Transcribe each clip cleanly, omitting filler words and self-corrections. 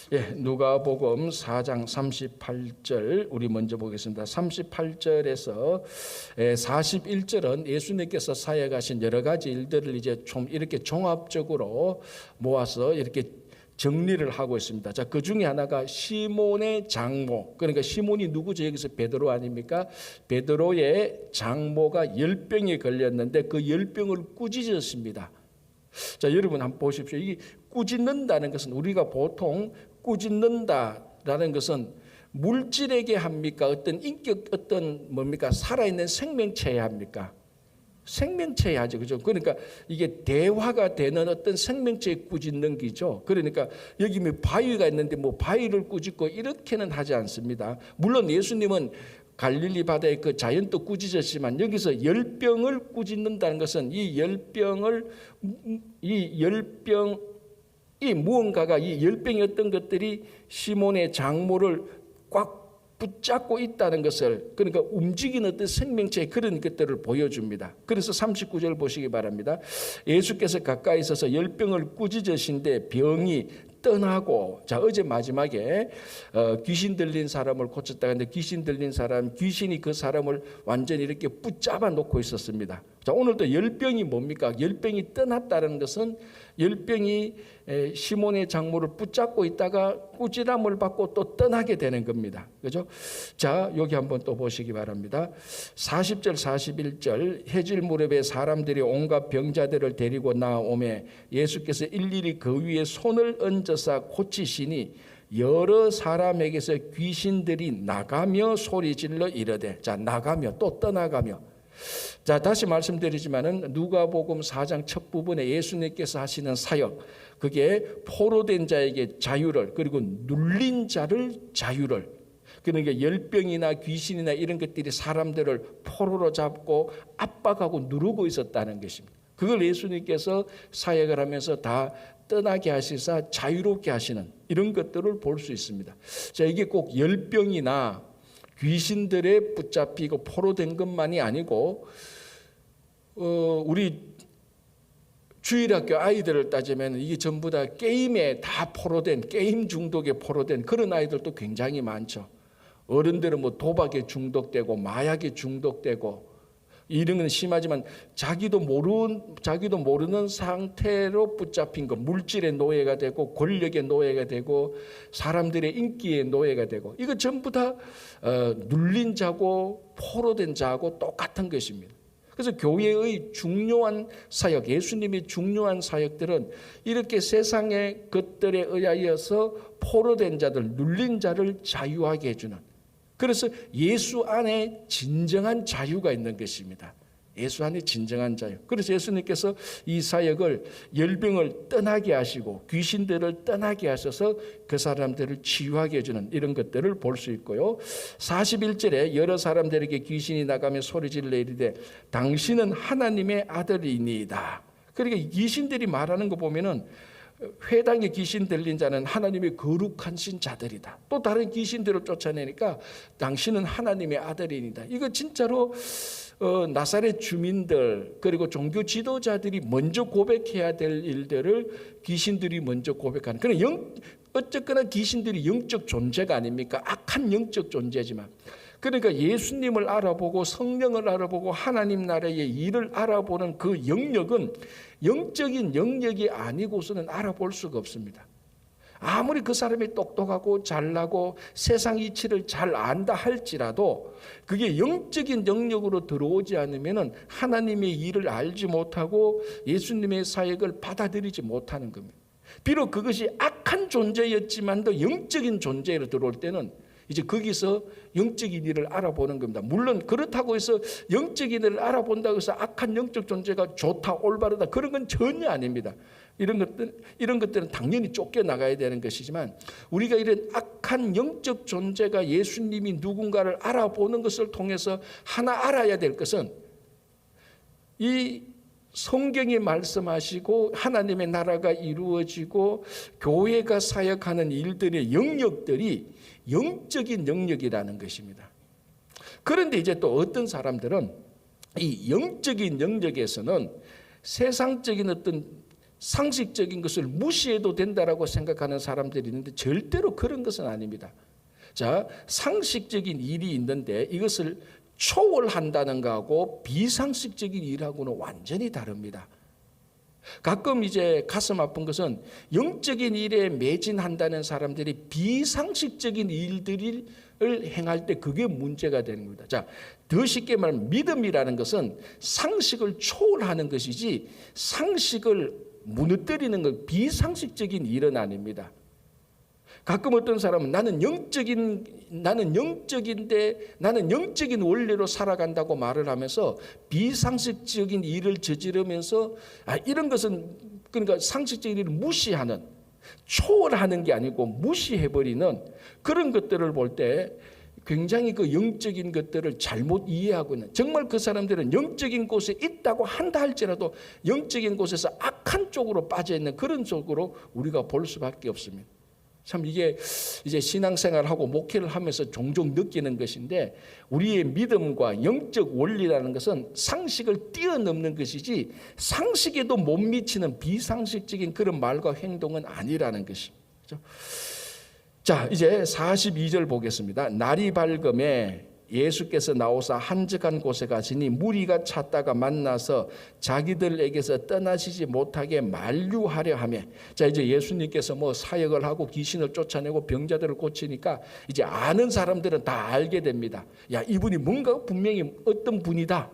누가복음 4장 38절 우리 먼저 보겠습니다. 38절에서 41절은 예수님께서 사역하신 여러 가지 일들을 이제 좀 이렇게 종합적으로 모아서 이렇게 정리를 하고 있습니다. 자, 그 중에 하나가 시몬의 장모. 그러니까 시몬이 누구죠? 여기서 베드로 아닙니까? 베드로의 장모가 열병에 걸렸는데 그 열병을 꾸짖었습니다. 자, 여러분 한번 보십시오. 이게 꾸짖는다는 것은 우리가 보통 꾸짖는다라는 것은 물질에게 합니까? 어떤 인격, 어떤 뭡니까? 살아있는 생명체에 합니까? 생명체에 하죠. 그죠? 그러니까 이게 대화가 되는 어떤 생명체에 꾸짖는 기죠. 그러니까 여기 바위가 있는데 바위를 꾸짖고 이렇게는 하지 않습니다. 물론 예수님은 갈릴리 바다의 그 자연도 꾸짖었지만 여기서 열병을 꾸짖는다는 것은 이 무언가가 이 열병의 어떤 것들이 시몬의 장모를 꽉 붙잡고 있다는 것을, 그러니까 움직이는 어떤 생명체의 그런 것들을 보여줍니다. 그래서 39절 보시기 바랍니다. 예수께서 가까이 있어서 열병을 꾸짖으신데 병이 떠나고, 자, 어제 마지막에 귀신 들린 사람을 고쳤다 하는데 귀신이 그 사람을 완전히 이렇게 붙잡아 놓고 있었습니다. 자, 오늘도 열병이 뭡니까? 열병이 떠났다는 것은 열병이 시몬의 장모를 붙잡고 있다가 꾸지람을 받고 또 떠나게 되는 겁니다. 그죠? 자, 여기 한번 또 보시기 바랍니다. 40절 41절 해질 무렵에 사람들이 온갖 병자들을 데리고 나오매 예수께서 일일이 그 위에 손을 얹어서 고치시니 여러 사람에게서 귀신들이 나가며 소리질러 이르되, 자, 나가며 또 떠나가며. 자, 다시 말씀드리지만은 누가복음 4장 첫 부분에 예수님께서 하시는 사역, 그게 포로된 자에게 자유를, 그리고 눌린 자를 자유를, 그러니까 열병이나 귀신이나 이런 것들이 사람들을 포로로 잡고 압박하고 누르고 있었다는 것입니다. 그걸 예수님께서 사역을 하면서 다 떠나게 하시사 자유롭게 하시는 이런 것들을 볼 수 있습니다. 자, 이게 꼭 열병이나 귀신들에 붙잡히고 포로된 것만이 아니고 우리 주일학교 아이들을 따지면 이게 전부 다 게임에 다 포로된, 게임 중독에 포로된 그런 아이들도 굉장히 많죠. 어른들은 도박에 중독되고 마약에 중독되고 이런 건 심하지만 자기도 모르는 상태로 붙잡힌 것, 물질의 노예가 되고 권력의 노예가 되고 사람들의 인기의 노예가 되고, 이거 전부 다 눌린 자고 포로된 자하고 똑같은 것입니다. 그래서 교회의 중요한 사역, 예수님의 중요한 사역들은 이렇게 세상의 것들에 의하여서 포로된 자들, 눌린 자를 자유하게 해주는, 그래서 예수 안에 진정한 자유가 있는 것입니다. 예수 안에 진정한 자유. 그래서 예수님께서 이 사역을 열병을 떠나게 하시고 귀신들을 떠나게 하셔서 그 사람들을 치유하게 해주는 이런 것들을 볼 수 있고요. 41절에 여러 사람들에게 귀신이 나가며 소리질러 이르되 당신은 하나님의 아들이니이다. 그러니까 귀신들이 말하는 거 보면은 회당에 귀신 들린 자는 하나님의 거룩하신 자들이다. 또 다른 귀신들을 쫓아내니까 당신은 하나님의 아들이니다. 이거 진짜로 나사렛 주민들 그리고 종교 지도자들이 먼저 고백해야 될 일들을 귀신들이 먼저 고백하는. 어쨌거나 귀신들이 영적 존재가 아닙니까? 악한 영적 존재지만. 그러니까 예수님을 알아보고 성령을 알아보고 하나님 나라의 일을 알아보는 그 영역은 영적인 영역이 아니고서는 알아볼 수가 없습니다. 아무리 그 사람이 똑똑하고 잘나고 세상 이치를 잘 안다 할지라도 그게 영적인 영역으로 들어오지 않으면 하나님의 일을 알지 못하고 예수님의 사역을 받아들이지 못하는 겁니다. 비록 그것이 악한 존재였지만도 영적인 존재로 들어올 때는 이제 거기서 영적인 일을 알아보는 겁니다. 물론 그렇다고 해서 영적인 일을 알아본다고 해서 악한 영적 존재가 좋다 올바르다 그런 건 전혀 아닙니다. 이런 것들은 당연히 쫓겨나가야 되는 것이지만 우리가 이런 악한 영적 존재가 예수님이 누군가를 알아보는 것을 통해서 하나 알아야 될 것은 이 성경이 말씀하시고 하나님의 나라가 이루어지고 교회가 사역하는 일들의 영역들이 영적인 영역이라는 것입니다. 그런데 이제 또 어떤 사람들은 이 영적인 영역에서는 세상적인 어떤 상식적인 것을 무시해도 된다라고 생각하는 사람들이 있는데 절대로 그런 것은 아닙니다. 자, 상식적인 일이 있는데 이것을 초월한다는 거하고 비상식적인 일하고는 완전히 다릅니다. 가끔 이제 가슴 아픈 것은 영적인 일에 매진한다는 사람들이 비상식적인 일들을 행할 때 그게 문제가 되는 겁니다. 자, 더 쉽게 말하면 믿음이라는 것은 상식을 초월하는 것이지 상식을 무너뜨리는 것, 비상식적인 일은 아닙니다. 가끔 어떤 사람은 나는 영적인 원리로 살아간다고 말을 하면서 비상식적인 일을 저지르면서 이런 것은 그러니까 상식적인 일을 무시하는, 초월하는 게 아니고 무시해버리는 그런 것들을 볼 때 굉장히 그 영적인 것들을 잘못 이해하고 있는, 정말 그 사람들은 영적인 곳에 있다고 한다 할지라도 영적인 곳에서 악한 쪽으로 빠져있는 그런 쪽으로 우리가 볼 수밖에 없습니다. 참 이게 이제 신앙생활하고 목회를 하면서 종종 느끼는 것인데 우리의 믿음과 영적 원리라는 것은 상식을 뛰어넘는 것이지 상식에도 못 미치는 비상식적인 그런 말과 행동은 아니라는 것입니다. 그렇죠? 자, 이제 42절 보겠습니다. 날이 밝음에 예수께서 나오사 한적한 곳에 가시니 무리가 찾다가 만나서 자기들에게서 떠나시지 못하게 만류하려 하며, 자 이제 예수님께서 뭐 사역을 하고 귀신을 쫓아내고 병자들을 고치니까 이제 아는 사람들은 다 알게 됩니다. 야, 이분이 뭔가 분명히 어떤 분이다.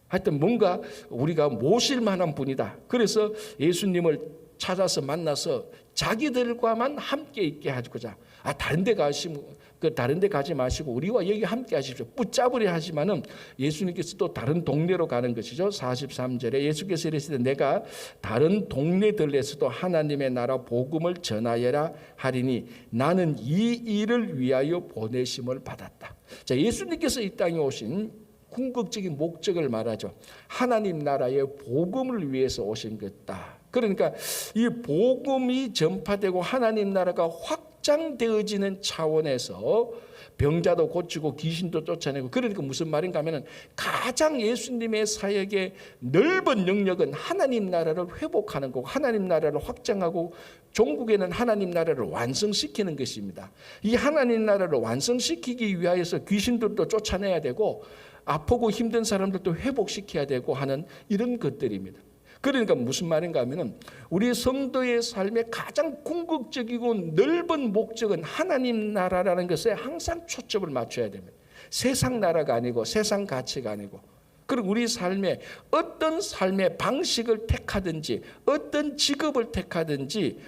하여튼 뭔가 우리가 모실 만한 분이다. 그래서 예수님을 찾아서 만나서 자기들과만 함께 있게 하고자, 다른 데 가지 마시고 우리와 여기 함께 하십시오. 붙잡으려 하지만은 예수님께서 또 다른 동네로 가는 것이죠. 43절에 예수께서 이르시되 내가 다른 동네들에서도 하나님의 나라 복음을 전하여라 하리니 나는 이 일을 위하여 보내심을 받았다. 자, 예수님께서 이 땅에 오신 궁극적인 목적을 말하죠. 하나님 나라의 복음을 위해서 오신 것이다. 그러니까 이 복음이 전파되고 하나님 나라가 확장되어지는 차원에서 병자도 고치고 귀신도 쫓아내고, 그러니까 무슨 말인가 하면 가장 예수님의 사역의 넓은 영역은 하나님 나라를 회복하는 거고 하나님 나라를 확장하고 종국에는 하나님 나라를 완성시키는 것입니다. 이 하나님 나라를 완성시키기 위하여서 귀신들도 쫓아내야 되고 아프고 힘든 사람들도 회복시켜야 되고 하는 이런 것들입니다. 그러니까 무슨 말인가 하면 우리 성도의 삶의 가장 궁극적이고 넓은 목적은 하나님 나라라는 것에 항상 초점을 맞춰야 됩니다. 세상 나라가 아니고 세상 가치가 아니고, 그리고 우리 삶에 어떤 삶의 방식을 택하든지 어떤 직업을 택하든지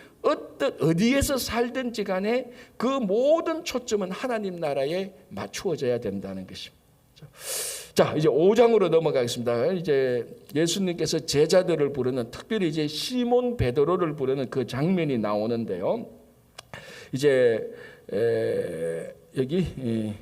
어디에서 살든지 간에 그 모든 초점은 하나님 나라에 맞추어져야 된다는 것입니다. 자, 이제 5장으로 넘어가겠습니다. 이제 예수님께서 제자들을 부르는, 특별히 이제 시몬 베드로를 부르는 그 장면이 나오는데요. 이제 여기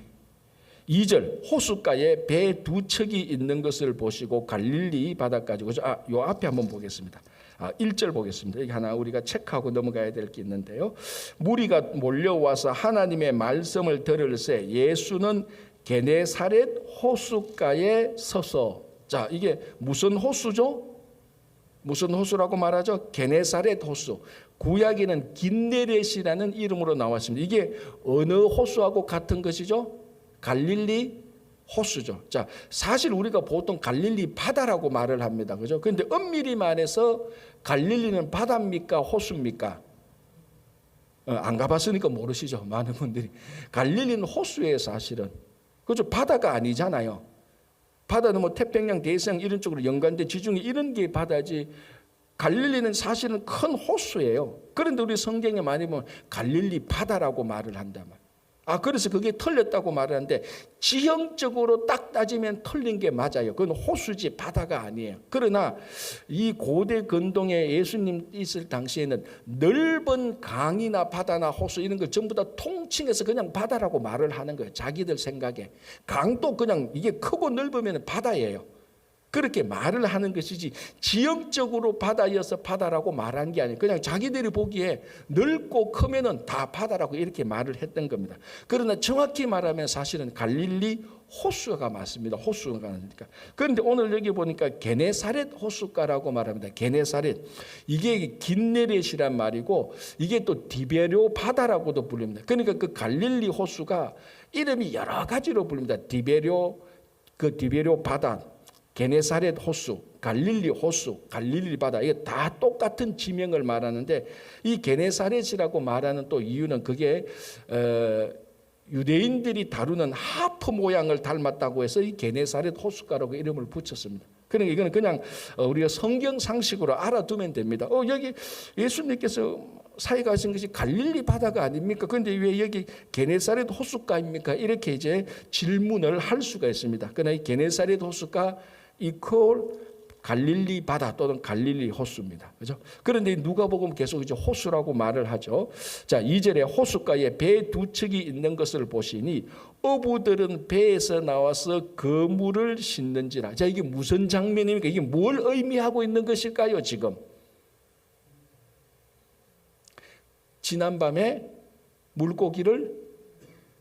2절 호숫가에 배 두 척이 있는 것을 보시고 갈릴리 바다까지, 요 앞에 한번 보겠습니다. 1절 보겠습니다. 여기 하나 우리가 체크하고 넘어가야 될 게 있는데요. 무리가 몰려와서 하나님의 말씀을 들을새 예수는 게네사렛 호숫가에 서서, 자 이게 무슨 호수죠? 무슨 호수라고 말하죠? 게네사렛 호수. 구약에는 긴네렛이라는 이름으로 나왔습니다. 이게 어느 호수하고 같은 것이죠? 갈릴리 호수죠. 자, 사실 우리가 보통 갈릴리 바다라고 말을 합니다. 그죠? 그런데 엄밀히 말해서 갈릴리는 바다입니까? 호수입니까? 안 가봤으니까 모르시죠. 많은 분들이. 갈릴리는 호수예요, 사실은. 그죠? 바다가 아니잖아요. 바다는 뭐 태평양, 대서양 이런 쪽으로 연관된 지중해 이런 게 바다지, 갈릴리는 사실은 큰 호수예요. 그런데 우리 성경에 많이 보면 갈릴리 바다라고 말을 한단 말이에요. 그래서 그게 틀렸다고 말하는데 지형적으로 딱 따지면 틀린 게 맞아요. 그건 호수지 바다가 아니에요. 그러나 이 고대 근동에 예수님 있을 당시에는 넓은 강이나 바다나 호수 이런 걸 전부 다 통칭해서 그냥 바다라고 말을 하는 거예요. 자기들 생각에. 강도 그냥 이게 크고 넓으면 바다예요. 그렇게 말을 하는 것이지 지형적으로 바다여서 바다라고 말한 게 아니에요. 그냥 자기들이 보기에 넓고 크면은 다 바다라고 이렇게 말을 했던 겁니다. 그러나 정확히 말하면 사실은 갈릴리 호수가 맞습니다. 호수가 맞으니까. 그런데 오늘 여기 보니까 게네사렛 호수가라고 말합니다. 게네사렛. 이게 긴네렛이란 말이고 이게 또 디베료 바다라고도 불립니다. 그러니까 그 갈릴리 호수가 이름이 여러 가지로 불립니다. 디베료 바다, 게네사렛 호수, 갈릴리 호수, 갈릴리 바다, 이게 다 똑같은 지명을 말하는데 이 게네사렛이라고 말하는 또 이유는 그게 유대인들이 다루는 하프 모양을 닮았다고 해서 이 게네사렛 호수가라고 이름을 붙였습니다. 그러니까 이거는 그냥 우리가 성경 상식으로 알아두면 됩니다. 여기 예수님께서 사역하신 것이 갈릴리 바다가 아닙니까? 그런데 왜 여기 게네사렛 호수가입니까? 이렇게 이제 질문을 할 수가 있습니다. 그러나 이 게네사렛 호수가 이퀄 갈릴리 바다 또는 갈릴리 호수입니다. 그죠? 그런데 누가복음 계속 이제 호수라고 말을 하죠. 자, 2절에 호수가에 배 두 척이 있는 것을 보시니 어부들은 배에서 나와서 그물을 싣는지라. 자, 이게 무슨 장면입니까? 이게 뭘 의미하고 있는 것일까요, 지금? 지난밤에 물고기를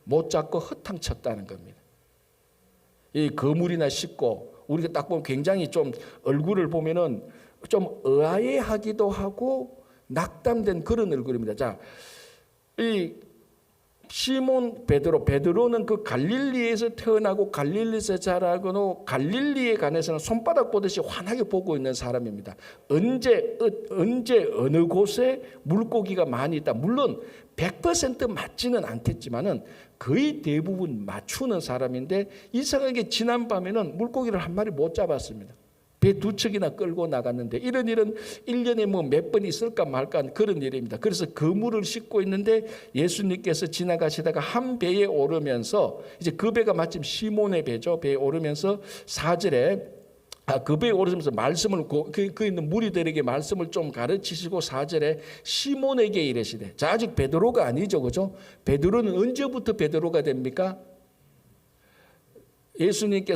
못 잡고 허탕쳤다는 겁니다. 이 그물이나 싣고 우리가 딱 보면 굉장히 좀 얼굴을 보면은 좀 의아해하기도 하고 낙담된 그런 얼굴입니다. 자, 이 시몬 베드로는 그 갈릴리에서 태어나고 갈릴리에서 자라고 갈릴리에 관해서는 손바닥 보듯이 환하게 보고 있는 사람입니다. 언제 어느 곳에 물고기가 많이 있다. 물론 100% 맞지는 않겠지만은 거의 대부분 맞추는 사람인데 이상하게 지난밤에는 물고기를 한 마리 못 잡았습니다. 배 두 척이나 끌고 나갔는데 이런 일은 1년에 뭐 몇 번 있을까 말까 그런 일입니다. 그래서 그물을 싣고 있는데 예수님께서 지나가시다가 한 배에 오르면서 이제 그 배가 마침 시몬의 배죠. 배에 오르면서 4절에 그 배에 오르면서 말씀을 그 있는 무리들에게 말씀을 좀 가르치시고 4절에 시몬에게 이르시되, 자, 아직 베드로가 아니죠, 그죠? 베드로는 언제부터 베드로가 됩니까? 예수님에게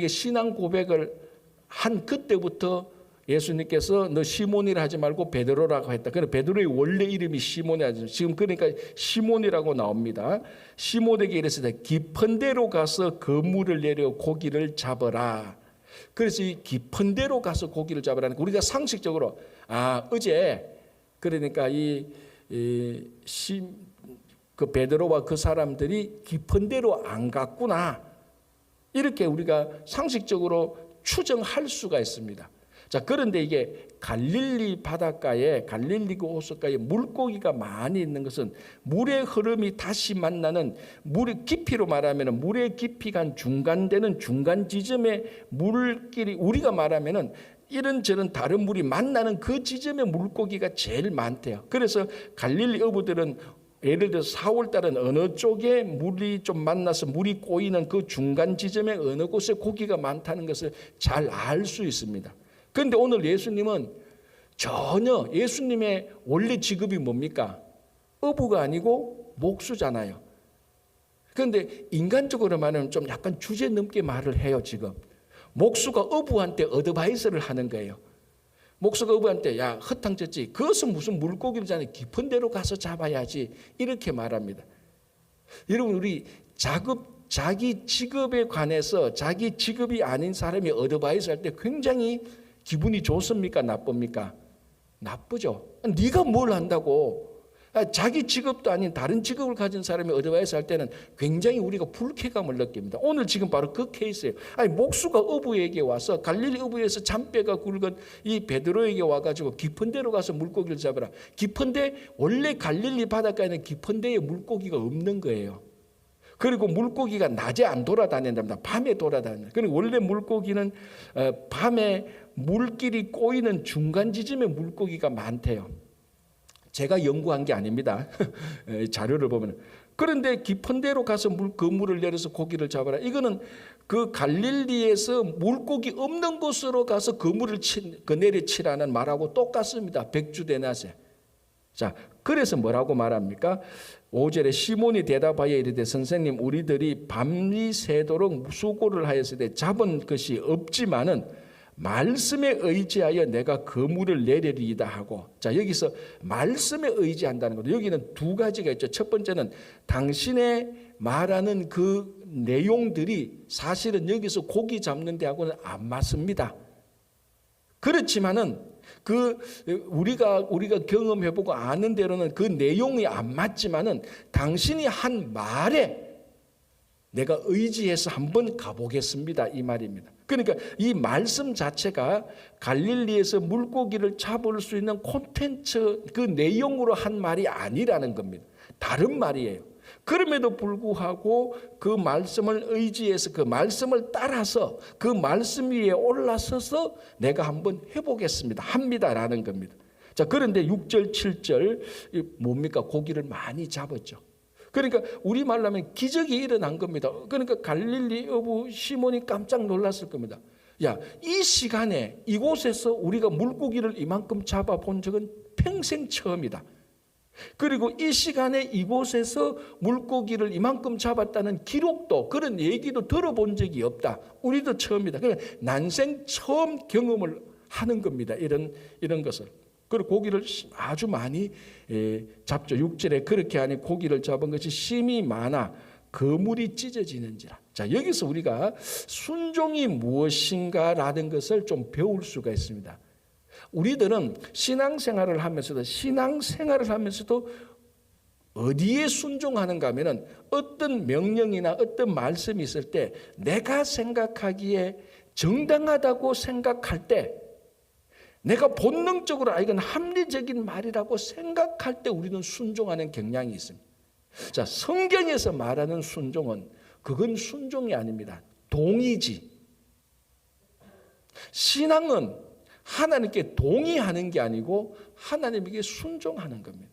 신앙 고백을 한 그때부터 예수님께서 너 시몬이라 하지 말고 베드로라고 했다. 그래서 베드로의 원래 이름이 시몬이 지금 그러니까 시몬이라고 나옵니다. 시몬에게 이르시되 깊은 데로 가서 그물을 내려 고기를 잡으라. 그래서 이 깊은 데로 가서 고기를 잡으라는 우리가 상식적으로 어제 그러니까 그 베드로와 그 사람들이 깊은 데로 안 갔구나. 이렇게 우리가 상식적으로 추정할 수가 있습니다. 자, 그런데 이게 갈릴리 바닷가에 갈릴리 그 호수가에 물고기가 많이 있는 것은 물의 흐름이 다시 만나는 물의 깊이로 말하면 물의 깊이가 한 중간되는 중간 지점에 물길이 우리가 말하면은 이런저런 다른 물이 만나는 그 지점에 물고기가 제일 많대요. 그래서 갈릴리 어부들은 예를 들어서 4월 달은 어느 쪽에 물이 좀 만나서 물이 꼬이는 그 중간 지점에 어느 곳에 고기가 많다는 것을 잘 알 수 있습니다. 그런데 오늘 예수님은 전혀 예수님의 원래 직업이 뭡니까? 어부가 아니고 목수잖아요. 그런데 인간적으로 말하면 좀 약간 주제 넘게 말을 해요, 지금. 목수가 어부한테 어드바이스를 하는 거예요. 목수가 어부한테 야, 허탕쳤지. 그것은 무슨 물고기잖아요. 깊은 데로 가서 잡아야지. 이렇게 말합니다. 여러분, 우리 자기 직업에 관해서 자기 직업이 아닌 사람이 어드바이스 할 때 굉장히 기분이 좋습니까? 나쁩니까? 나쁘죠. 네가 뭘 한다고. 자기 직업도 아닌 다른 직업을 가진 사람이 어드바이스 할 때는 굉장히 우리가 불쾌감을 느낍니다. 오늘 지금 바로 그 케이스예요. 목수가 어부에게 와서 갈릴리 어부에서 잔뼈가 굵은 이 베드로에게 와가지고 깊은 데로 가서 물고기를 잡아라. 깊은데 원래 갈릴리 바닷가에는 깊은 데에 물고기가 없는 거예요. 그리고 물고기가 낮에 안 돌아다닌답니다. 밤에 돌아다닌다. 그리고 원래 물고기는 밤에 물길이 꼬이는 중간 지점에 물고기가 많대요. 제가 연구한 게 아닙니다. 자료를 보면. 그런데 깊은 데로 가서 그물을 내려서 고기를 잡아라. 이거는 그 갈릴리에서 물고기 없는 곳으로 가서 그물을 내려치라는 말하고 똑같습니다. 백주대낮에. 자, 그래서 뭐라고 말합니까? 5절에 시몬이 대답하여 이르되 선생님 우리들이 밤이 새도록 수고를 하였으되 잡은 것이 없지만은 말씀에 의지하여 내가 그물을 내리리이다 하고, 자 여기서 말씀에 의지한다는 것도 여기는 두 가지가 있죠. 첫 번째는 당신의 말하는 그 내용들이 사실은 여기서 고기 잡는 데하고는 안 맞습니다. 그렇지만은 우리가 경험해보고 아는 대로는 그 내용이 안 맞지만은 당신이 한 말에 내가 의지해서 한번 가보겠습니다, 이 말입니다. 그러니까 이 말씀 자체가 갈릴리에서 물고기를 잡을 수 있는 콘텐츠 그 내용으로 한 말이 아니라는 겁니다. 다른 말이에요. 그럼에도 불구하고 그 말씀을 의지해서 그 말씀을 따라서 그 말씀 위에 올라서서 내가 한번 해보겠습니다, 합니다라는 겁니다. 자, 그런데 6절 7절 뭡니까? 고기를 많이 잡았죠. 그러니까 우리말로 하면 기적이 일어난 겁니다. 그러니까 갈릴리 어부 시몬이 깜짝 놀랐을 겁니다. 야, 이 시간에 이곳에서 우리가 물고기를 이만큼 잡아본 적은 평생 처음이다. 그리고 이 시간에 이곳에서 물고기를 이만큼 잡았다는 기록도, 그런 얘기도 들어본 적이 없다. 우리도 처음이다. 그러니까 난생 처음 경험을 하는 겁니다, 이런 것을. 그리고 고기를 아주 많이 잡죠. 6절에 그렇게 하니 고기를 잡은 것이 심이 많아 그물이 찢어지는지라. 자, 여기서 우리가 순종이 무엇인가라는 것을 좀 배울 수가 있습니다. 우리들은 신앙생활을 하면서도 어디에 순종하는가 하면은 어떤 명령이나 어떤 말씀이 있을 때 내가 생각하기에 정당하다고 생각할 때, 내가 본능적으로 이건 합리적인 말이라고 생각할 때 우리는 순종하는 경향이 있습니다. 자, 성경에서 말하는 순종은 그건 순종이 아닙니다. 동의지. 신앙은 하나님께 동의하는 게 아니고 하나님에게 순종하는 겁니다.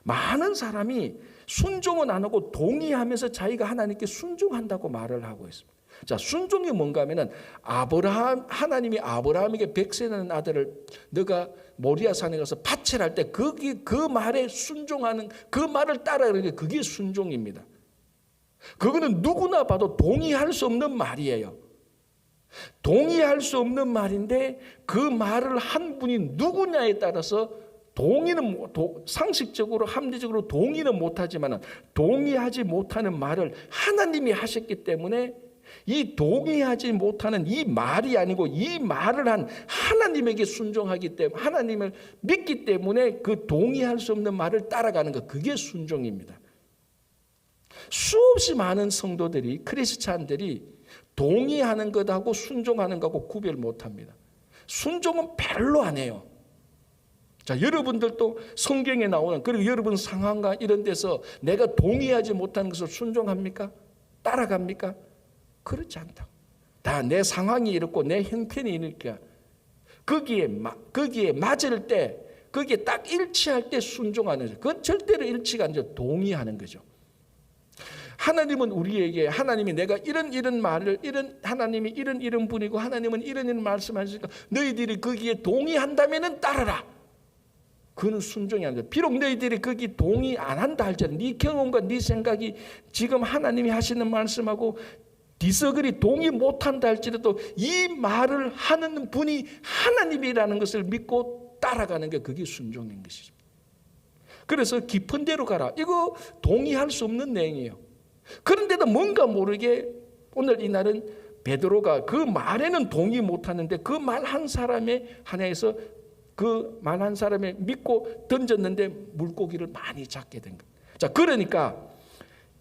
많은 사람이 순종은 안 하고 동의하면서 자기가 하나님께 순종한다고 말을 하고 있습니다. 자, 순종이 뭔가 하면은 하나님이 아브라함에게 백세 난 아들을 너가 모리아 산에 가서 바치라 할 때 그 말에 순종하는, 그 말을 따라가는 게 그게 순종입니다. 그거는 누구나 봐도 동의할 수 없는 말이에요. 동의할 수 없는 말인데 그 말을 한 분이 누구냐에 따라서 상식적으로 합리적으로 동의는 못하지만 동의하지 못하는 말을 하나님이 하셨기 때문에 이 동의하지 못하는 이 말이 아니고 이 말을 한 하나님에게 순종하기 때문에, 하나님을 믿기 때문에 그 동의할 수 없는 말을 따라가는 것, 그게 순종입니다. 수없이 많은 성도들이, 크리스찬들이 동의하는 것하고 순종하는 것하고 구별 못합니다. 순종은 별로 안 해요. 자, 여러분들도 성경에 나오는, 그리고 여러분 상황과 이런 데서 내가 동의하지 못하는 것을 순종합니까? 따라갑니까? 그렇지 않다. 다 내 상황이 이렇고 내 형편이 이렇게 거기에 맞을 때, 거기에 딱 일치할 때 순종하는 거죠. 그건 절대로 일치가 아니죠. 동의하는 거죠. 하나님은 우리에게, 하나님이 내가 이런 말을, 하나님이 이런 분이고 하나님은 이런 말씀하시니까 너희들이 거기에 동의한다면은 따라라. 그건 순종이 아니죠. 비록 너희들이 거기 동의 안 한다 할지라도 네 경험과 네 생각이 지금 하나님이 하시는 말씀하고 디서글이 동의 못한다 할지라도 이 말을 하는 분이 하나님이라는 것을 믿고 따라가는 게 그게 순종인 것이죠. 그래서 깊은 데로 가라. 이거 동의할 수 없는 내용이에요. 그런데도 뭔가 모르게 오늘 이날은 베드로가 그 말에는 동의 못하는데 그 말 한 사람의 하나에서 그 말 한 사람에 믿고 던졌는데 물고기를 많이 잡게 된 거예요. 자, 그러니까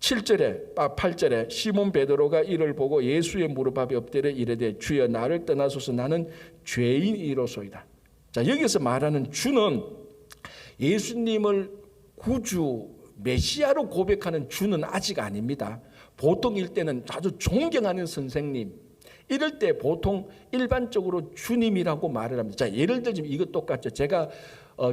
8절에 시몬 베드로가 이를 보고 예수의 무릎 앞에 엎드려 이르되 주여 나를 떠나소서 나는 죄인이로소이다. 자, 여기서 말하는 주는 예수님을 구주 메시아로 고백하는 주는 아직 아닙니다. 보통일 때는 아주 존경하는 선생님, 이럴 때 보통 일반적으로 주님이라고 말을 합니다. 자, 예를 들면 이거 똑같죠.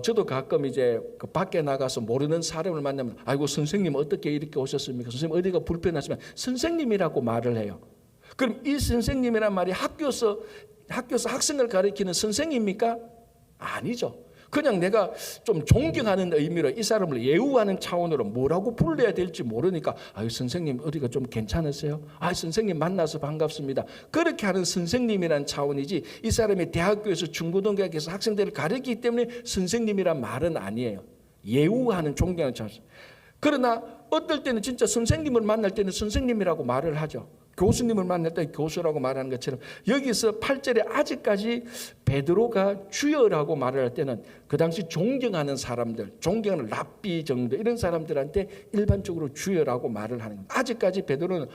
저도 가끔 이제 그 밖에 나가서 모르는 사람을 만나면 아이고 선생님 어떻게 이렇게 오셨습니까? 선생님 어디가 불편하시면 선생님이라고 말을 해요. 그럼 이 선생님이란 말이 학교에서 학생을 가르치는 선생입니까? 아니죠. 그냥 내가 좀 존경하는 의미로 이 사람을 예우하는 차원으로 뭐라고 불러야 될지 모르니까 선생님 어디가 좀 괜찮으세요? 선생님 만나서 반갑습니다. 그렇게 하는 선생님이란 차원이지 이 사람이 대학교에서 중고등학교에서 학생들을 가르치기 때문에 선생님이란 말은 아니에요. 예우하는 존경하는 차원. 그러나 어떨 때는 진짜 선생님을 만날 때는 선생님이라고 말을 하죠. 교수님을 만날 때 교수라고 말하는 것처럼 여기서 8절에 아직까지 베드로가 주여라고 말을 할 때는 그 당시 존경하는 사람들, 존경하는 랍비 정도 이런 사람들한테 일반적으로 주여라고 말을 하는 겁니다. 아직까지 베드로는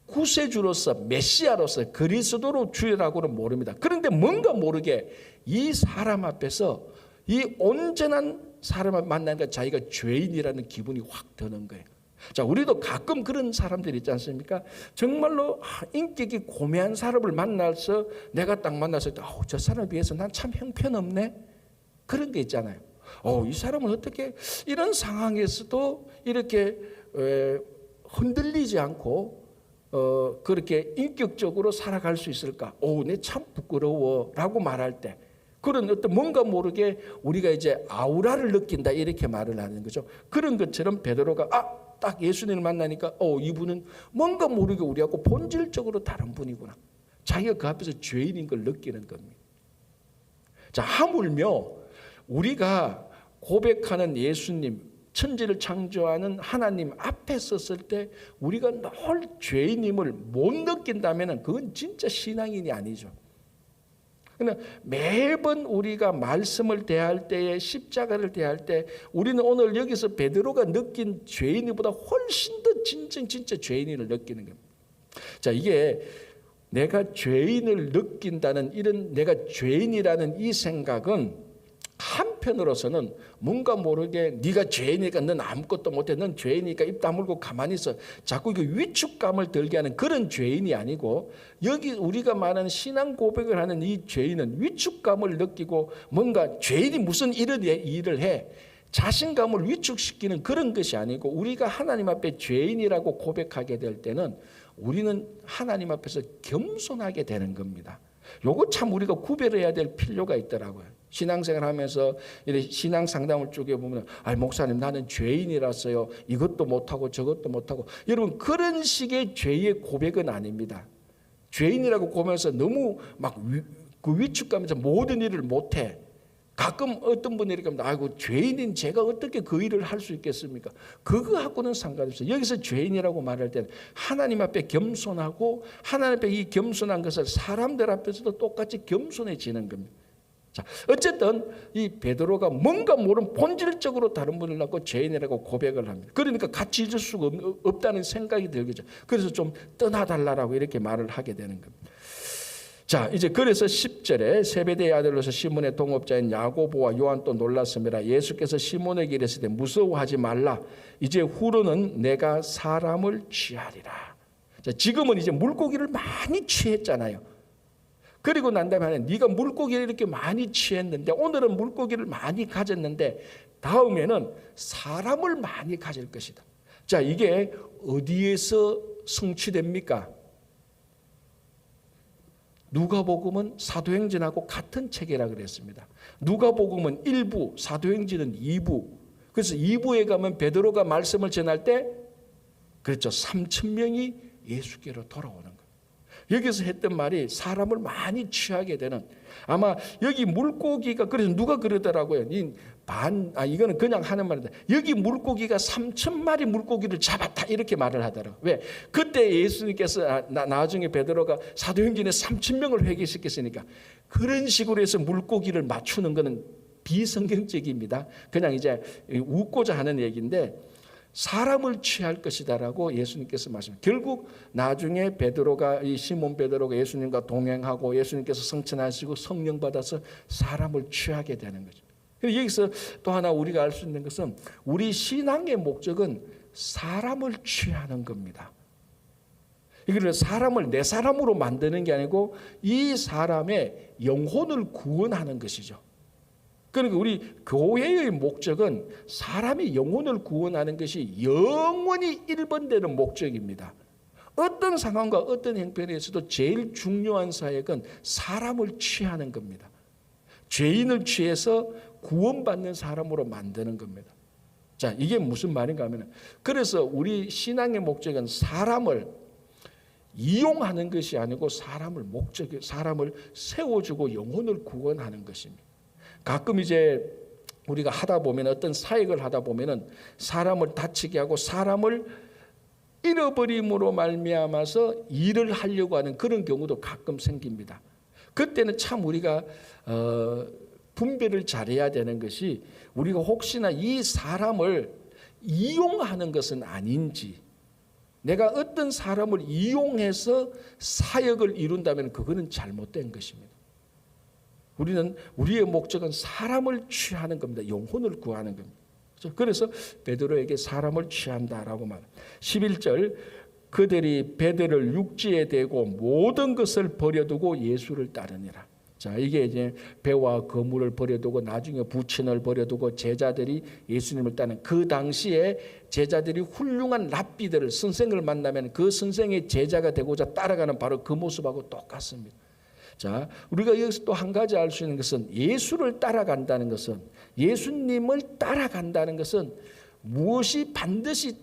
구세주로서 메시아로서 그리스도로 주여라고는 모릅니다. 그런데 뭔가 모르게 이 사람 앞에서 이 온전한 사람을 만나니까 자기가 죄인이라는 기분이 확 드는 거예요. 자, 우리도 가끔 그런 사람들 있지 않습니까? 정말로 인격이 고매한 사람을 만나서 내가 딱 만났을 때 저 사람에 비해서 난 참 형편없네? 그런 게 있잖아요. 이 사람은 어떻게 이런 상황에서도 이렇게 흔들리지 않고 그렇게 인격적으로 살아갈 수 있을까? 내 참 부끄러워 라고 말할 때 그런 어떤 뭔가 모르게 우리가 이제 아우라를 느낀다 이렇게 말을 하는 거죠. 그런 것처럼 베드로가 딱 예수님을 만나니까 이분은 뭔가 모르게 우리하고 본질적으로 다른 분이구나. 자기가 그 앞에서 죄인인 걸 느끼는 겁니다. 자, 하물며 우리가 고백하는 예수님, 천지를 창조하는 하나님 앞에 섰을 때 우리가 늘 죄인임을 못 느낀다면 그건 진짜 신앙인이 아니죠. 그러나 매번 우리가 말씀을 대할 때에 십자가를 대할 때 우리는 오늘 여기서 베드로가 느낀 죄인이보다 훨씬 더 진짜 죄인을 느끼는 겁니다. 자, 이게 내가 죄인을 느낀다는 이런 내가 죄인이라는 이 생각은 한편으로서는 뭔가 모르게 네가 죄인이니까 넌 아무것도 못해, 넌 죄인이니까 입 다물고 가만히 있어, 자꾸 이거 위축감을 들게 하는 그런 죄인이 아니고, 여기 우리가 말하는 신앙 고백을 하는 이 죄인은 위축감을 느끼고 뭔가 죄인이 무슨 일을 해 자신감을 위축시키는 그런 것이 아니고, 우리가 하나님 앞에 죄인이라고 고백하게 될 때는 우리는 하나님 앞에서 겸손하게 되는 겁니다. 요거 참 우리가 구별해야 될 필요가 있더라고요. 신앙생활 하면서 신앙 상담을 쭉 해보면 목사님 나는 죄인이라서요 이것도 못하고 저것도 못하고, 여러분 그런 식의 죄의 고백은 아닙니다. 죄인이라고 고백해서 너무 막 그 위축감에서 모든 일을 못해. 가끔 어떤 분이 이렇게 하면 죄인인 제가 어떻게 그 일을 할 수 있겠습니까? 그거하고는 상관없어요. 여기서 죄인이라고 말할 때는 하나님 앞에 겸손하고, 하나님 앞에 이 겸손한 것을 사람들 앞에서도 똑같이 겸손해지는 겁니다. 자, 어쨌든 이 베드로가 뭔가 모르는 본질적으로 다른 분을 낳고 죄인이라고 고백을 합니다. 그러니까 같이 있을 수가 없다는 생각이 들겠죠. 그래서 좀 떠나달라고 이렇게 말을 하게 되는 겁니다. 자, 이제 그래서 10절에 세베대의 아들로서 시몬의 동업자인 야고보와 요한도 놀랐습니다. 예수께서 시몬에게 이르시되 무서워하지 말라. 이제 후로는 내가 사람을 취하리라. 자, 지금은 이제 물고기를 많이 취했잖아요. 그리고 난 다음에 네가 물고기를 이렇게 많이 취했는데, 오늘은 물고기를 많이 가졌는데 다음에는 사람을 많이 가질 것이다. 자, 이게 어디에서 성취됩니까? 누가복음은 사도행전하고 같은 책이라 그랬습니다. 누가복음은 1부, 사도행전은 2부. 그래서 2부에 가면 베드로가 말씀을 전할 때 그렇죠, 3,000명이 예수께로 돌아오는 거예요. 여기서 했던 말이 사람을 많이 취하게 되는, 아마 여기 물고기가, 그래서 누가 그러더라고요. 이거는 그냥 하는 말인데, 여기 물고기가 3,000마리 물고기를 잡았다 이렇게 말을 하더라고요. 왜? 그때 예수님께서 나중에 베드로가 사도행전에 3,000명을 회개시켰으니까 그런 식으로 해서 물고기를 맞추는 것은 비성경적입니다. 그냥 이제 웃고자 하는 얘기인데, 사람을 취할 것이다라고 예수님께서 말씀하십니다. 결국 나중에 베드로가, 이 시몬 베드로가 예수님과 동행하고 예수님께서 성천하시고 성령 받아서 사람을 취하게 되는 거죠. 여기서 또 하나 우리가 알 수 있는 것은 우리 신앙의 목적은 사람을 취하는 겁니다. 이걸 사람을 내 사람으로 만드는 게 아니고 이 사람의 영혼을 구원하는 것이죠. 그러니까 우리 교회의 목적은 사람이 영혼을 구원하는 것이 영원히 1번되는 목적입니다. 어떤 상황과 어떤 형편에서도 제일 중요한 사역은 사람을 취하는 겁니다. 죄인을 취해서 구원받는 사람으로 만드는 겁니다. 자, 이게 무슨 말인가 하면, 그래서 우리 신앙의 목적은 사람을 이용하는 것이 아니고 사람을 세워주고 영혼을 구원하는 것입니다. 가끔 이제 우리가 하다 보면, 어떤 사역을 하다 보면은 사람을 다치게 하고 사람을 잃어버림으로 말미암아서 일을 하려고 하는 그런 경우도 가끔 생깁니다. 그때는 참 우리가 분별을 잘해야 되는 것이, 우리가 혹시나 이 사람을 이용하는 것은 아닌지, 내가 어떤 사람을 이용해서 사역을 이룬다면 그거는 잘못된 것입니다. 우리의 목적은 사람을 취하는 겁니다. 영혼을 구하는 겁니다. 그래서 베드로에게 사람을 취한다라고 말합니다. 11절, 그들이 베드로를 육지에 대고 모든 것을 버려두고 예수를 따르니라. 자, 이게 이제 배와 거물을 버려두고 나중에 부친을 버려두고 제자들이 예수님을 따르는, 그 당시에 제자들이 훌륭한 랍비들을, 선생을 만나면 그 선생의 제자가 되고자 따라가는 바로 그 모습하고 똑같습니다. 자, 우리가 여기서 또 한 가지 알 수 있는 것은, 예수를 따라간다는 것은, 예수님을 따라간다는 것은 무엇이 반드시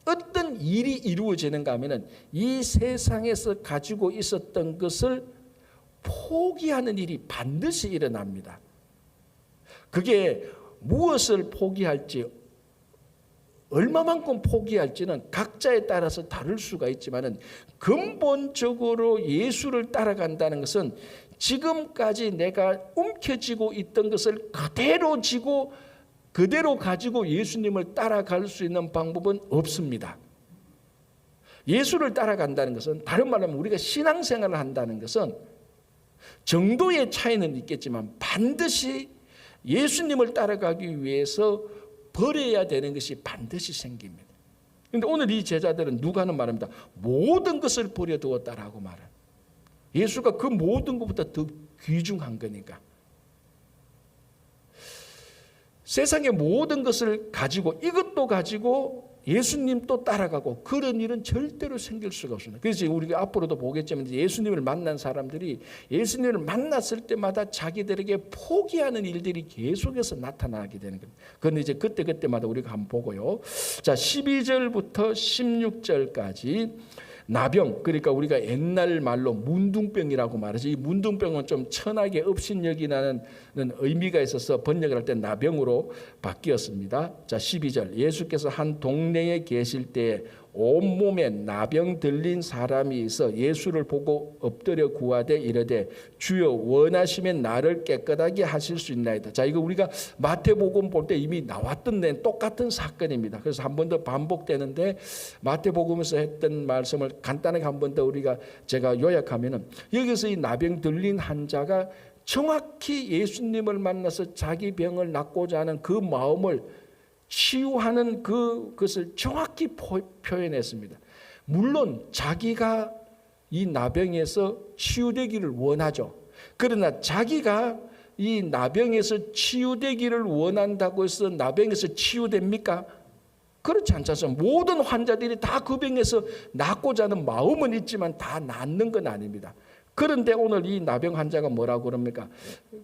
어떤 일이 이루어지는가 하면은 이 세상에서 가지고 있었던 것을 포기하는 일이 반드시 일어납니다. 그게 무엇을 포기할지, 얼마만큼 포기할지는 각자에 따라서 다를 수가 있지만은, 근본적으로 예수를 따라간다는 것은 지금까지 내가 움켜쥐고 있던 것을 그대로 지고 그대로 가지고 예수님을 따라갈 수 있는 방법은 없습니다. 예수를 따라간다는 것은, 다른 말로 하면 우리가 신앙생활을 한다는 것은 정도의 차이는 있겠지만 반드시 예수님을 따라가기 위해서 버려야 되는 것이 반드시 생깁니다. 그런데 오늘 이 제자들은 누가 하는 말입니다. 모든 것을 버려두었다라고 말해요. 예수가 그 모든 것보다 더 귀중한 거니까. 세상의 모든 것을 가지고, 이것도 가지고 예수님 또 따라가고, 그런 일은 절대로 생길 수가 없습니다. 그래서 우리가 앞으로도 보겠지만, 예수님을 만난 사람들이 예수님을 만났을 때마다 자기들에게 포기하는 일들이 계속해서 나타나게 되는 겁니다. 그런데 이제 그때마다 우리가 한번 보고요. 자, 12절부터 16절까지 나병, 그러니까 우리가 옛날 말로 문둥병이라고 말하죠. 이 문둥병은 좀 천하게 업신여기라는 의미가 있어서 번역을 할 때 나병으로 바뀌었습니다. 자, 12절, 예수께서 한 동네에 계실 때 온몸에 나병 들린 사람이 있어 예수를 보고 엎드려 구하되 이르되 주여 원하시면 나를 깨끗하게 하실 수 있나이다. 자, 이거 우리가 마태복음 볼 때 이미 나왔던 데 똑같은 사건입니다. 그래서 한 번 더 반복되는데, 마태복음에서 했던 말씀을 간단하게 한 번 더 제가 요약하면은, 여기서 이 나병 들린 환자가 정확히 예수님을 만나서 자기 병을 낫고자 하는 그 마음을 치유하는 그것을 정확히 표현했습니다. 물론 자기가 이 나병에서 치유되기를 원하죠. 그러나 자기가 이 나병에서 치유되기를 원한다고 해서 나병에서 치유됩니까? 그렇지 않잖습니까? 모든 환자들이 다 그 병에서 낫고자 하는 마음은 있지만 다 낫는 건 아닙니다. 그런데 오늘 이 나병 환자가 뭐라고 그럽니까?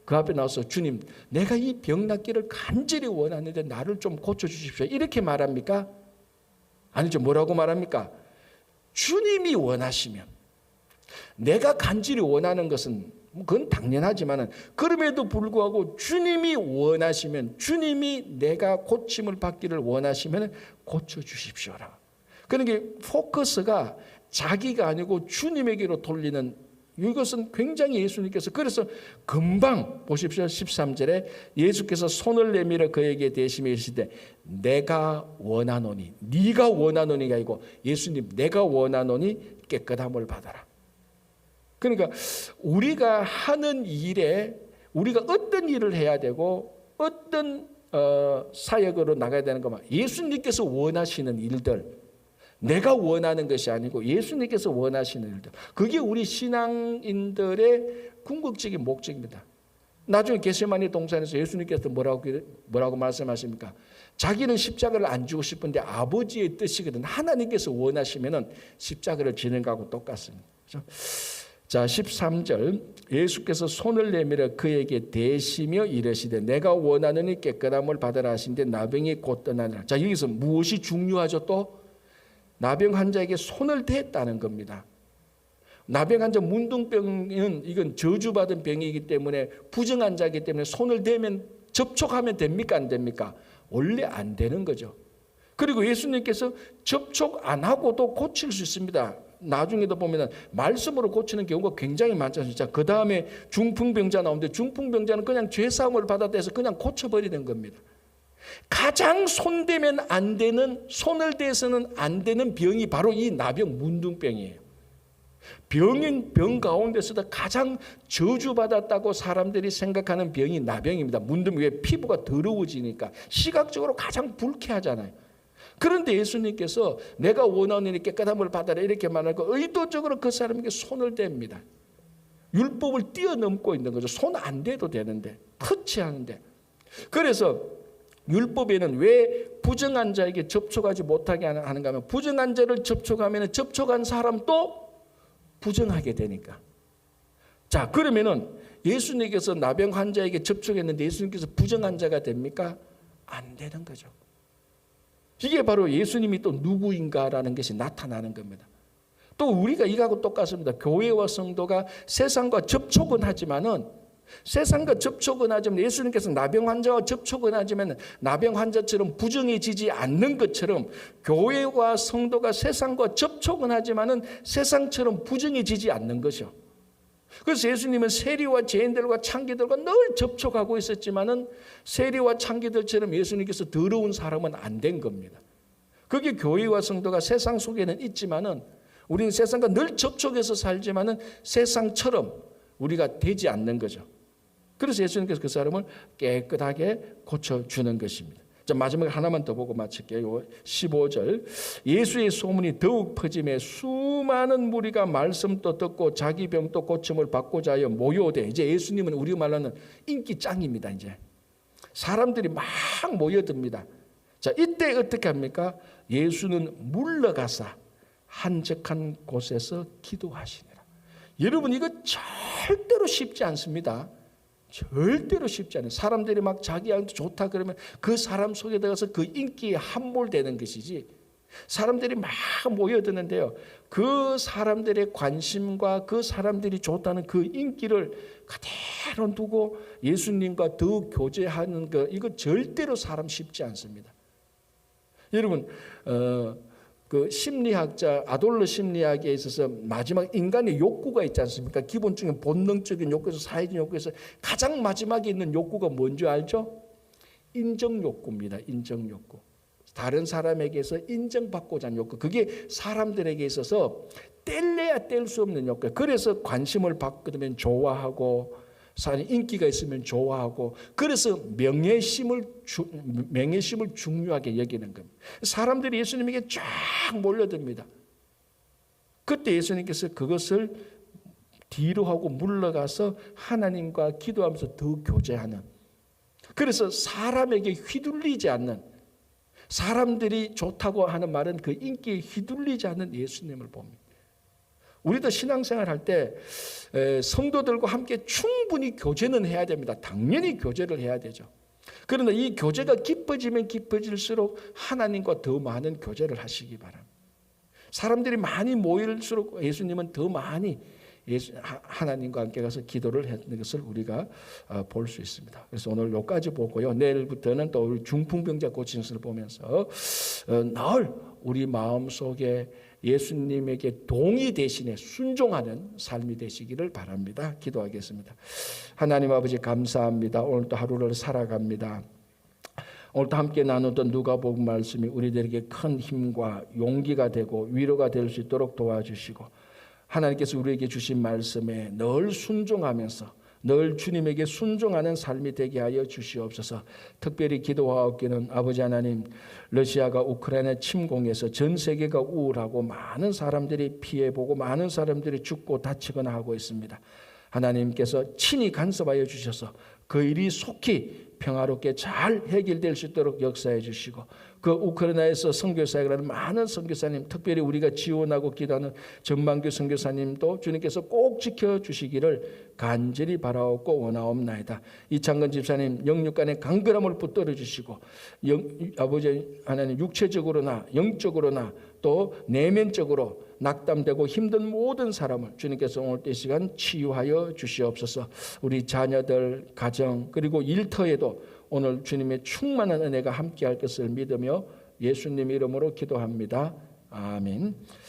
그 앞에 나와서 주님, 내가 이 병 낫기를 간절히 원하는데 나를 좀 고쳐주십시오. 이렇게 말합니까? 아니죠. 뭐라고 말합니까? 주님이 원하시면, 내가 간절히 원하는 것은 그건 당연하지만, 그럼에도 불구하고 주님이 원하시면, 주님이 내가 고침을 받기를 원하시면 고쳐주십시오라. 그러니까 포커스가 자기가 아니고 주님에게로 돌리는, 이것은 굉장히 예수님께서, 그래서 금방 보십시오. 13절에 예수께서 손을 내밀어 그에게 대시며 이르시되 내가 원하노니, 네가 원하노니가 아니고 예수님 내가 원하노니 깨끗함을 받아라. 그러니까 우리가 하는 일에, 우리가 어떤 일을 해야 되고 어떤 사역으로 나가야 되는 것만, 예수님께서 원하시는 일들, 내가 원하는 것이 아니고 예수님께서 원하시는 일들, 그게 우리 신앙인들의 궁극적인 목적입니다. 나중에 겟세마네 동산에서 예수님께서 뭐라고 말씀하십니까? 자기는 십자가를 안 지고 싶은데 아버지의 뜻이거든, 하나님께서 원하시면 십자가를 지는 것하고 똑같습니다. 그렇죠? 자, 13절 예수께서 손을 내밀어 그에게 대시며 이르시되 내가 원하노니 깨끗함을 받으라 하신데 나병이 곧 떠나니라. 자, 여기서 무엇이 중요하죠? 또 나병 환자에게 손을 댔다는 겁니다. 나병 환자 문둥병은 이건 저주받은 병이기 때문에 부정 환자이기 때문에 손을 대면 접촉하면 됩니까? 안 됩니까? 원래 안 되는 거죠. 그리고 예수님께서 접촉 안 하고도 고칠 수 있습니다. 나중에도 보면 말씀으로 고치는 경우가 굉장히 많지 않습니까? 그 다음에 중풍병자 나오는데 중풍병자는 그냥 죄사함을 받아대서 그냥 고쳐버리는 겁니다. 가장 손대면 안 되는, 손을 대서는 안 되는 병이 바로 이 나병 문둥병이에요. 병 가운데서도 가장 저주받았다고 사람들이 생각하는 병이 나병입니다. 문둥, 왜? 피부가 더러워지니까 시각적으로 가장 불쾌하잖아요. 그런데 예수님께서 내가 원하노니 깨끗함을 받아라 이렇게 말하고 의도적으로 그 사람에게 손을 댑니다. 율법을 뛰어넘고 있는 거죠. 손 안 대도 되는데, 터치하는데. 그래서 율법에는 왜 부정한 자에게 접촉하지 못하게 하는가 하면 부정한 자를 접촉하면 접촉한 사람도 부정하게 되니까. 자, 그러면은 예수님께서 나병 환자에게 접촉했는데 예수님께서 부정한 자가 됩니까? 안 되는 거죠. 이게 바로 예수님이 또 누구인가라는 것이 나타나는 겁니다. 또 우리가 이거하고 똑같습니다. 교회와 성도가 세상과 접촉은 하지만 예수님께서 나병 환자와 접촉은 하지만 나병 환자처럼 부정해지지 않는 것처럼 교회와 성도가 세상과 접촉은 하지만 세상처럼 부정해지지 않는 것이요. 그래서 예수님은 세리와 죄인들과 창기들과 늘 접촉하고 있었지만은 세리와 창기들처럼 예수님께서 더러운 사람은 안 된 겁니다. 그게 교회와 성도가 세상 속에는 있지만은 우리는 세상과 늘 접촉해서 살지만은 세상처럼 우리가 되지 않는 거죠. 그래서 예수님께서 그 사람을 깨끗하게 고쳐주는 것입니다. 자, 마지막에 하나만 더 보고 마칠게요. 15절 예수의 소문이 더욱 퍼짐에 수많은 무리가 말씀도 듣고 자기 병도 고침을 받고자 하여 모여오되, 이제 예수님은 우리 말로는 인기 짱입니다. 이제 사람들이 막 모여듭니다. 자, 이때 어떻게 합니까? 예수는 물러가사 한적한 곳에서 기도하시니라. 여러분, 이거 절대로 쉽지 않습니다. 절대로 쉽지 않아요. 사람들이 막 자기한테 좋다 그러면 그 사람 속에 들어가서 그 인기에 함몰되는 것이지, 사람들이 막 모여드는데요, 그 사람들의 관심과 그 사람들이 좋다는 그 인기를 그대로 두고 예수님과 더 교제하는 거, 이거 절대로 사람 쉽지 않습니다. 여러분, 그 심리학자 아돌러 심리학에 있어서 마지막 인간의 욕구가 있지 않습니까? 기본적인 본능적인 욕구에서 사회적인 욕구에서 가장 마지막에 있는 욕구가 뭔지 알죠? 인정 욕구입니다. 인정 욕구. 다른 사람에게서 인정받고자 하는 욕구. 그게 사람들에게 있어서 뗄래야 뗄 수 없는 욕구예요. 그래서 관심을 받거든 좋아하고, 인기가 있으면 좋아하고, 그래서 명예심을 중요하게 여기는 겁니다. 사람들이 예수님에게 쫙 몰려듭니다. 그때 예수님께서 그것을 뒤로 하고 물러가서 하나님과 기도하면서 더 교제하는, 그래서 사람에게 휘둘리지 않는, 사람들이 좋다고 하는 말은 그 인기에 휘둘리지 않는 예수님을 봅니다. 우리도 신앙생활 할 때 성도들과 함께 충분히 교제는 해야 됩니다. 당연히 교제를 해야 되죠. 그러나 이 교제가 깊어지면 깊어질수록 하나님과 더 많은 교제를 하시기 바랍니다. 사람들이 많이 모일수록 예수님은 더 많이 하나님과 함께 가서 기도를 했는 것을 우리가 볼 수 있습니다. 그래서 오늘 여기까지 보고요. 내일부터는 또 우리 중풍병자 고치는 것을 보면서 늘 우리 마음속에 예수님에게 동의 대신에 순종하는 삶이 되시기를 바랍니다. 기도하겠습니다. 하나님 아버지, 감사합니다. 오늘도 하루를 살아갑니다. 오늘도 함께 나누던 누가복음 말씀이 우리들에게 큰 힘과 용기가 되고 위로가 될 수 있도록 도와주시고, 하나님께서 우리에게 주신 말씀에 늘 순종하면서 늘 주님에게 순종하는 삶이 되게 하여 주시옵소서. 특별히 기도하옵기는 아버지 하나님, 러시아가 우크라이나 침공해서 전 세계가 우울하고 많은 사람들이 피해보고 많은 사람들이 죽고 다치거나 하고 있습니다. 하나님께서 친히 간섭하여 주셔서 그 일이 속히 평화롭게 잘 해결될 수 있도록 역사해 주시고, 그 우크라이나에서 선교사역을 하는 많은 선교사님, 특별히 우리가 지원하고 기도하는 전만규 선교사님도 주님께서 꼭 지켜주시기를 간절히 바라옵고 원하옵나이다. 이창근 집사님 영육간의 강건함을 붙들어 주시고, 아버지 하나님 육체적으로나 영적으로나 또 내면적으로 낙담되고 힘든 모든 사람을 주님께서 오늘 이 시간 치유하여 주시옵소서. 우리 자녀들, 가정, 그리고 일터에도 오늘 주님의 충만한 은혜가 함께할 것을 믿으며 예수님 이름으로 기도합니다. 아멘.